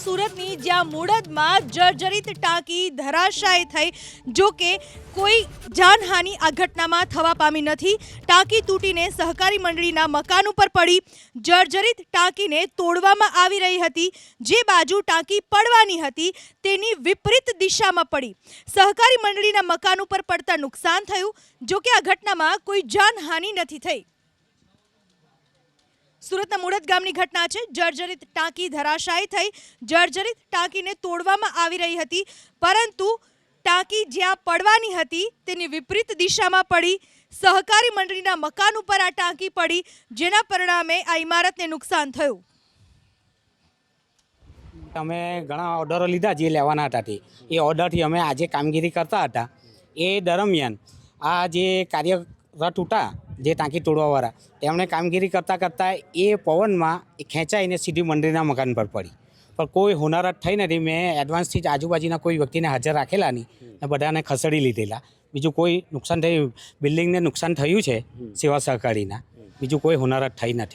સુરતની જ્યાં મુળદમાં જર્જરિત ટાંકી ધરાશાયી થઈ, જો કે કોઈ જાનહાનિ આ ઘટનામાં થવા પામી નથી। ટાંકી તૂટીને સહકારી મંડળીના મકાન ઉપર પડી। જર્જરિત ટાંકીને તોડવામાં આવી રહી હતી, જે બાજુ ટાંકી પડવાની હતી તેની વિપરીત દિશામાં પડી। સહકારી મંડળીના મકાન ઉપર પડતા નુકસાન થયું, જો કે આ ઘટનામાં કોઈ જાનહાનિ નથી થઈ। સુરતના મુળદ ગામની ઘટના છે। જર્જરિત ટાંકી ધરાશાયી થઈ। જર્જરિત ટાંકીને તોડવામાં આવી રહી હતી, પરંતુ ટાંકી જ્યાં પડવાની હતી તેની વિપરીત દિશામાં પડી। સહકારી મંડળીના મકાન ઉપર આ ટાંકી પડી, જેના પરિણામે આ ઇમારતને નુકસાન થયું। અમે ઘણા ઓર્ડરો લીધા જે લેવાના હતા તે એ ઓર્ડરથી અમે આજે કામગીરી કરતા હતા। એ દરમિયાન આ જે કાર્યરત હતા જે ટાંકી તોડવાવાળા તેમણે કામગીરી કરતાં કરતાં એ પવનમાં ખેંચાઈને સીધી મંડળીના મકાન પર પડી, પણ કોઈ હોનારત થઈ નથી। મેં એડવાન્સથી જ આજુબાજુના કોઈ વ્યક્તિને હાજર રાખેલા નહીં, બધાને ખસેડી લીધેલા। બીજું કોઈ નુકસાન થયું, બિલ્ડિંગને નુકસાન થયું છે સેવા સહકારીના, બીજું કોઈ હોનારત થઈ નથી।